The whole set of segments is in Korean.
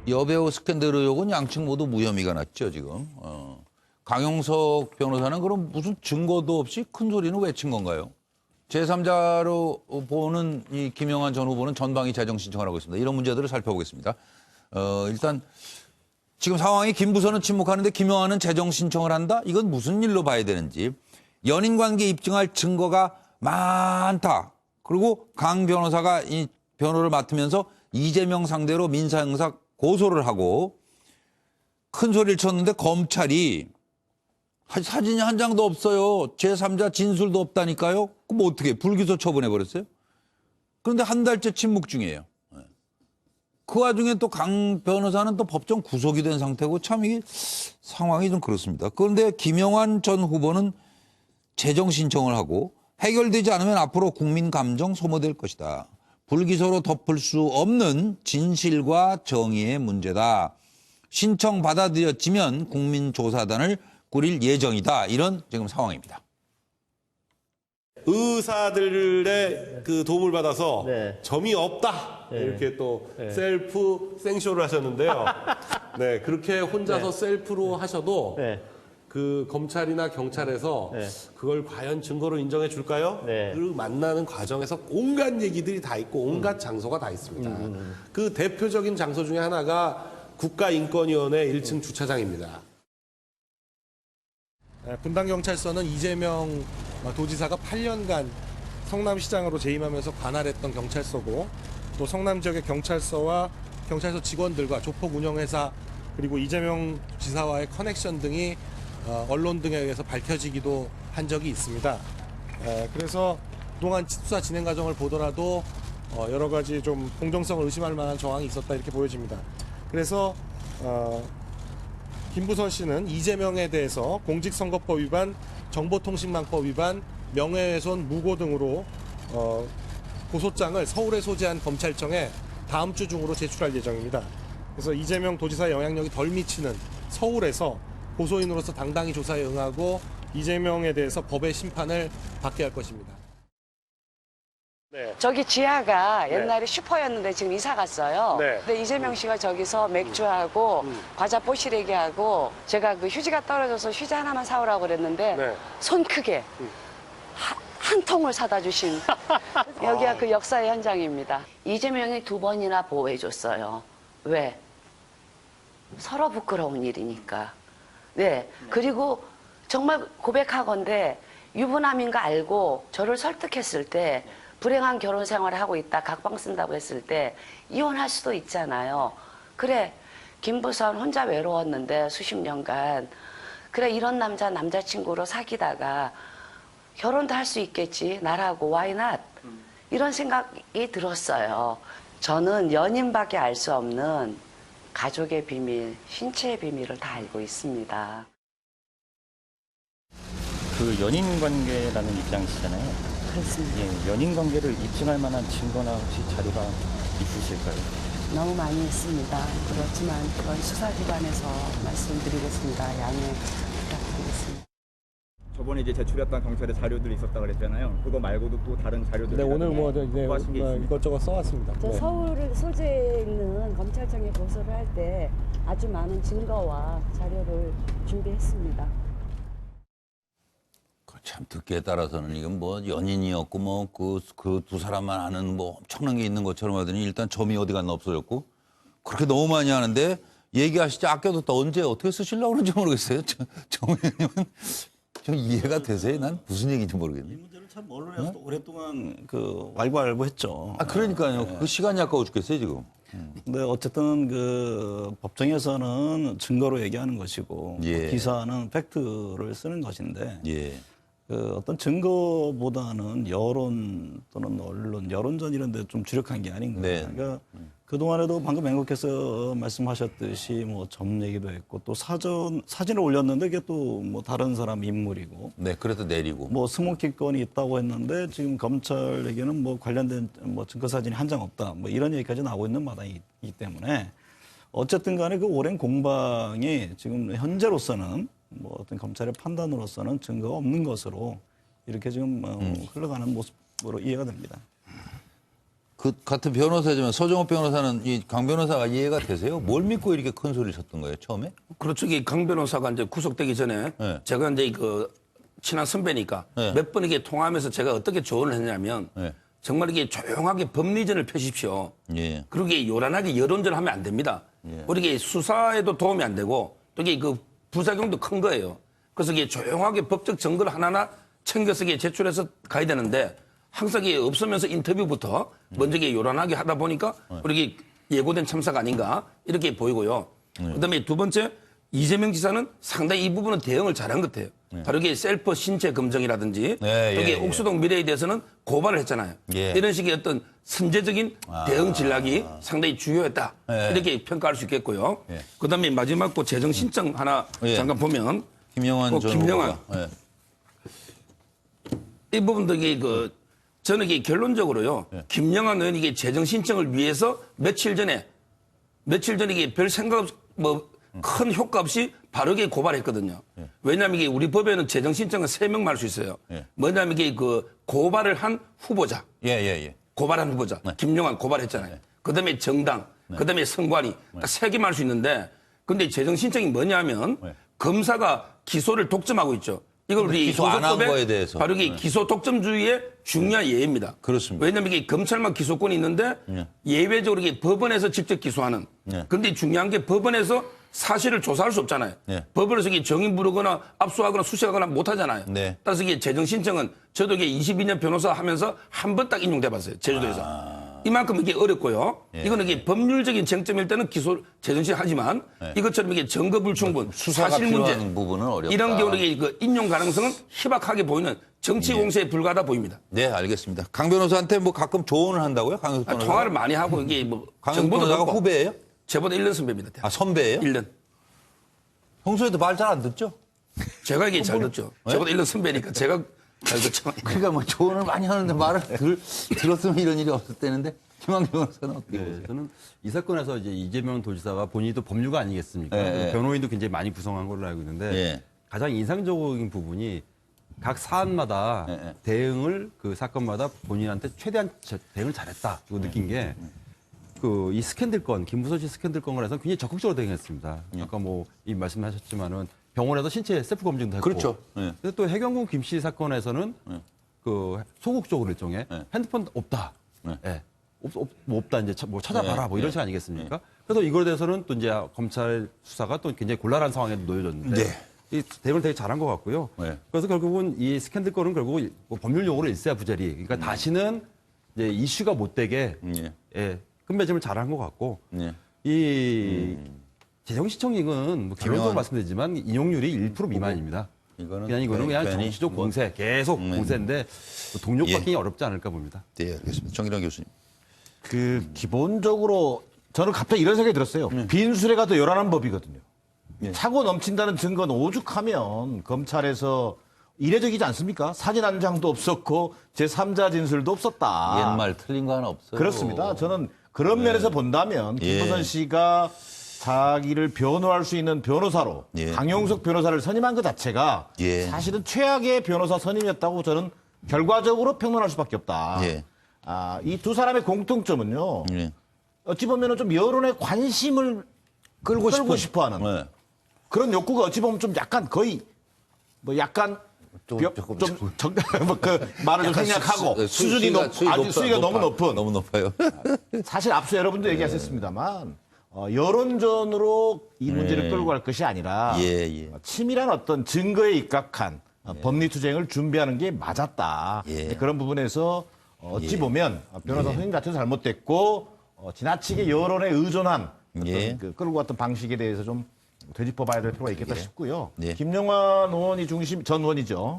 여배우 스캔들 의혹은 양측 모두 무혐의가 났죠, 지금. 강용석 변호사는 그럼 무슨 증거도 없이 큰 소리는 외친 건가요? 제3자로 보는 이 김영환 전 후보는 전방위 재정 신청을 하고 있습니다. 이런 문제들을 살펴보겠습니다. 일단 지금 상황이 김부선은 침묵하는데 김영환은 재정 신청을 한다? 이건 무슨 일로 봐야 되는지. 연인 관계 입증할 증거가 많다. 그리고 강 변호사가 이 변호를 맡으면서 이재명 상대로 민사 형사 고소를 하고 큰 소리를 쳤는데 검찰이 사진이 한 장도 없어요. 제3자 진술도 없다니까요. 그럼 어떻게 불기소 처분해버렸어요? 그런데 한 달째 침묵 중이에요. 그 와중에 또 강 변호사는 또 법정 구속이 된 상태고 참 이게 상황이 좀 그렇습니다. 그런데 김영환 전 후보는 재정 신청을 하고 해결되지 않으면 앞으로 국민 감정 소모될 것이다. 불기소로 덮을 수 없는 진실과 정의의 문제다. 신청 받아들여지면 국민조사단을 꾸릴 예정이다. 이런 지금 상황입니다. 의사들의 그 도움을 받아서 네. 점이 없다. 네. 이렇게 또 네. 셀프 생쇼를 하셨는데요. 네, 그렇게 혼자서 네. 셀프로 하셔도 네. 그 검찰이나 경찰에서 네. 그걸 과연 증거로 인정해 줄까요? 네. 그 만나는 과정에서 온갖 얘기들이 다 있고 온갖 장소가 다 있습니다. 그 대표적인 장소 중에 하나가 국가인권위원회 1층 주차장입니다. 분당경찰서는 이재명 도지사가 8년간 성남시장으로 재임하면서 관할했던 경찰서고, 또 성남 지역의 경찰서와 경찰서 직원들과 조폭 운영회사 그리고 이재명 지사와의 커넥션 등이 언론 등에 의해서 밝혀지기도 한 적이 있습니다. 그래서 그동안 수사 진행 과정을 보더라도 여러 가지 좀 공정성을 의심할 만한 정황이 있었다 이렇게 보여집니다. 그래서 김부선 씨는 이재명에 대해서 공직선거법 위반, 정보통신망법 위반, 명예훼손, 무고 등으로 고소장을 서울에 소재한 검찰청에 다음 주 중으로 제출할 예정입니다. 그래서 이재명 도지사의 영향력이 덜 미치는 서울에서 고소인으로서 당당히 조사에 응하고 이재명에 대해서 법의 심판을 받게 할 것입니다. 네. 저기 지하가 네. 옛날에 슈퍼였는데 지금 이사 갔어요. 네. 근데 이재명 씨가 저기서 맥주하고 과자 뽀시래기하고 제가 그 휴지가 떨어져서 휴지 하나만 사오라고 그랬는데 네. 손 크게 한 통을 사다 주신 여기가 그 역사의 현장입니다. 이재명이 2번이나 보호해줬어요. 왜? 서로 부끄러운 일이니까. 네. 그리고 정말 고백하건대 유부남인 거 알고 저를 설득했을 때 불행한 결혼 생활을 하고 있다, 각방 쓴다고 했을 때 이혼할 수도 있잖아요. 그래, 김부선 혼자 외로웠는데 수십 년간 그래, 이런 남자친구로 사귀다가 결혼도 할 수 있겠지, 나라고, why not? 이런 생각이 들었어요. 저는 연인밖에 알 수 없는 가족의 비밀, 신체의 비밀을 다 알고 있습니다. 그 연인 관계라는 입장이시잖아요. 그렇습니다. 예, 연인 관계를 입증할 만한 증거나 혹시 자료가 있으실까요? 너무 많이 있습니다. 그렇지만 그건 수사기관에서 말씀드리겠습니다. 양해 부탁드리겠습니다. 저번에 이제 제출했던 경찰의 자료들이 있었다 그랬잖아요. 그거 말고도 또 다른 자료들. 네, 오늘 뭐 구하신 게 있습니까? 이것저것 써왔습니다. 저 네. 서울 소재에 있는 검찰청에 고소를 할 때 아주 많은 증거와 자료를 준비했습니다. 참 듣기에 따라서는 이건 뭐 연인이었고 뭐 그 두 사람만 아는 뭐 엄청난 게 있는 것처럼 하더니 일단 점이 어디 갔나 없어졌고 그렇게 너무 많이 하는데 얘기하시지 아껴뒀다 언제 어떻게 쓰시려고 그런지 모르겠어요. 정 의원님은 좀 이해가 되세요? 난 무슨 얘기인지 모르겠네. 이 문제를 참 언론에서 오랫동안 그 왈가왈부했죠. 아 그러니까요. 그 시간이 아까워 죽겠어요 지금. 근데 어쨌든 그 법정에서는 증거로 얘기하는 것이고 예. 기사는 팩트를 쓰는 것인데 예. 그 어떤 증거보다는 여론 또는 언론, 여론전 이런 데 좀 주력한 게 아닌가. 네. 그러니까 그동안에도 방금 앵커께서 말씀하셨듯이 뭐 점 얘기도 했고 또 사진을 올렸는데 그게 또 뭐 다른 사람 인물이고 네. 그래도 내리고. 뭐 스모킹 건이 있다고 했는데 지금 검찰에게는 뭐 관련된 뭐 증거 사진이 한 장 없다. 뭐 이런 얘기까지 나오고 있는 마당이기 때문에 어쨌든 간에 그 오랜 공방이 지금 현재로서는 뭐 어떤 검찰의 판단으로서는 증거가 없는 것으로 이렇게 지금 흘러가는 모습으로 이해가 됩니다. 그 같은 변호사지만 서정호 변호사는 이 강 변호사가 이해가 되세요? 뭘 믿고 이렇게 큰 소리를 쳤던 거예요, 처음에? 그렇죠. 이 강 변호사가 이제 구속되기 전에 네. 제가 이제 그 친한 선배니까 네. 몇 번 이게 통화하면서 제가 어떻게 조언을 했냐면 네. 정말 이게 조용하게 법리전을 펴십시오. 예. 그리고 이게 요란하게 여론전을 하면 안 됩니다. 우리 이게 수사에도 도움이 안 되고 또 이게 그 부작용도 큰 거예요. 그래서 이게 조용하게 법적 증거를 하나하나 챙겨서 이게 제출해서 가야 되는데 항상 이게 없으면서 인터뷰부터 먼저 이게 요란하게 하다 보니까 우리 이게 예고된 참사가 아닌가 이렇게 보이고요. 그다음에 두 번째 이재명 지사는 상당히 이 부분은 대응을 잘한 것 같아요. 바로 이게 셀프 신체 검증이라든지 네, 여기 예, 옥수동 미래에 대해서는 고발을 했잖아요. 예. 이런 식의 어떤 선제적인 대응 전략이 상당히 주요했다. 예. 이렇게 평가할 수 있겠고요. 예. 그다음에 마지막 그 재정 신청 하나 예. 잠깐 보면 김영환 전 김영환 후보가. 예. 이 부분도 이게 그 저는 이게 결론적으로요. 김영환 의원이 이게 재정 신청을 위해서 며칠 전에 이게 별 생각 없이 뭐 큰 효과 없이 바르게 고발했거든요. 왜냐하면 이게 우리 법에는 재정 신청은 3명 말 수 있어요. 뭐냐면 이게 그 고발을 한 후보자, 예, 예, 예. 고발한 후보자, 김영환 고발했잖아요. 그다음에 정당, 그다음에 선관위 딱 3개 말 수 있는데 근데 재정 신청이 뭐냐면 검사가 기소를 독점하고 있죠. 이걸 우리 기소 안한 소속법에 거에 대해서. 바로 이게 기소 독점주의의 중요한 예입니다. 그렇습니다. 왜냐하면 이게 검찰만 기소권이 있는데 예외적으로 이게 법원에서 직접 기소하는. 그런데 중요한 게 법원에서 사실을 조사할 수 없잖아요. 법원에서 이게 정인 부르거나 압수하거나 수색하거나 못 하잖아요. 네. 따라서 이게 재정 신청은 저도 이게 22년 변호사 하면서 한 번 딱 인용돼 봤어요. 제주도에서. 이만큼 이게 어렵고요. 이거는 이게 법률적인 쟁점일 때는 기소 재정신 하지만 이것처럼 이게 증거 불충분, 수사가 사실 문제 필요한 부분은 어렵다. 이런 경우는 이게 그 인용 가능성은 희박하게 보이는 정치 공세에 불과하다 보입니다. 네, 알겠습니다. 강 변호사한테 뭐 가끔 조언을 한다고요? 강영석 변호사. 통화를 많이 하고 이게 뭐 강영석 정보도 변호사가 받고 후배예요? 저보다 1년 선배입니다. 아, 선배예요? 1년. 평소에도 말 잘 안 듣죠? 제가 이게 잘 듣죠. 저보다 1년 선배니까 제가 잘 듣죠. 그러니까 뭐 조언을 많이 하는데 말을 들었으면 이런 일이 없었다는데 김한규 변호사는 어떻게 보세요? 네, 저는 이 사건에서 이제 이재명 도지사가 본인도 법률가 아니겠습니까? 네, 네. 변호인도 굉장히 많이 구성한 걸로 알고 있는데 네. 가장 인상적인 부분이 각 사안마다 네, 네. 대응을 그 사건마다 본인한테 최대한 대응을 잘했다. 이거 느낀 게 그 이 스캔들 건, 김부선 씨 스캔들 건을 해서 굉장히 적극적으로 대응했습니다. 아까 뭐 이 말씀하셨지만은 병원에서 신체 셀프 검증도 했고. 그렇죠. 네. 근데 또 해경군 김 씨 사건에서는 그 소극적으로 일종의 핸드폰 없다. 네. 예. 뭐 없다 이제 뭐 찾아봐라 뭐 이런 식 아니겠습니까? 그래서 이거에 대해서는 또 이제 검찰 수사가 또 굉장히 곤란한 상황에 놓여졌는데 이 대응을 되게 잘한 것 같고요. 네. 그래서 결국은 이 스캔들 건은 결국 뭐 법률 용어로 일세부재리. 그러니까 다시는 이제 이슈가 못 되게 예, 끝맺음을 잘한 것 같고 이 재정시청익은 뭐 개론적으로 말씀드리지만 인용률이 1% 미만입니다. 이거는 그냥 괜히 정치적 뭐- 공세, 계속 공세인데 동력받기는 어렵지 않을까 봅니다. 네, 알겠습니다. 정기랑 교수님. 그 기본적으로 저는 갑자기 이런 생각이 들었어요. 빈수레가 더 요란한 법이거든요. 차고 넘친다는 증거는 오죽하면 검찰에서 이례적이지 않습니까? 사진 한 장도 없었고 제3자 진술도 없었다. 옛말 틀린 거 하나 없어요. 그렇습니다. 저는 그런 면에서 본다면 김부선 씨가 자기를 변호할 수 있는 변호사로 강용석 변호사를 선임한 것 자체가 사실은 최악의 변호사 선임이었다고 저는 결과적으로 평론할 수밖에 없다. 이 두 사람의 공통점은요. 어찌 보면 좀 여론의 관심을 끌고 싶어하는 그런 욕구가 어찌 보면 좀 약간 거의 뭐 약간 그 말을 좀 생략하고 수준이 수위가 너무 높은. 너무 높아요. 사실 앞서 여러분도 얘기하셨습니다만 여론전으로 이 문제를 끌고 갈 것이 아니라 치밀한 어떤 증거에 입각한 법리투쟁을 준비하는 게 맞았다. 그런 부분에서 어찌 보면 변호사 선임 자체도 잘못됐고 지나치게 여론에 의존한 어떤 그 끌고 갔던 방식에 대해서 좀 되짚어봐야 될 필요가 있겠다 싶고요. 김영환 의원이 전 의원이죠.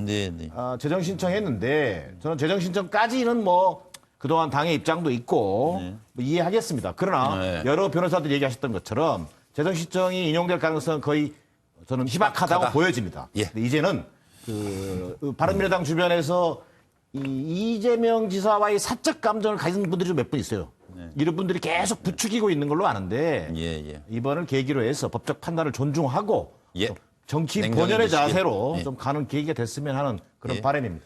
재정 신청했는데 저는 재정 신청까지는 뭐 그동안 당의 입장도 있고 뭐 이해하겠습니다. 그러나 여러 변호사들이 얘기하셨던 것처럼 재정 신청이 인용될 가능성은 거의 저는 희박하다고 보여집니다. 근데 이제는 그 바른미래당 주변에서 이재명 지사와의 사적 감정을 가진 분들이 좀 몇 분 있어요. 이런 분들이 계속 부추기고 있는 걸로 아는데 이번을 계기로 해서 법적 판단을 존중하고 정치 본연의 자세로 좀 가는 계기가 됐으면 하는 그런 바람입니다.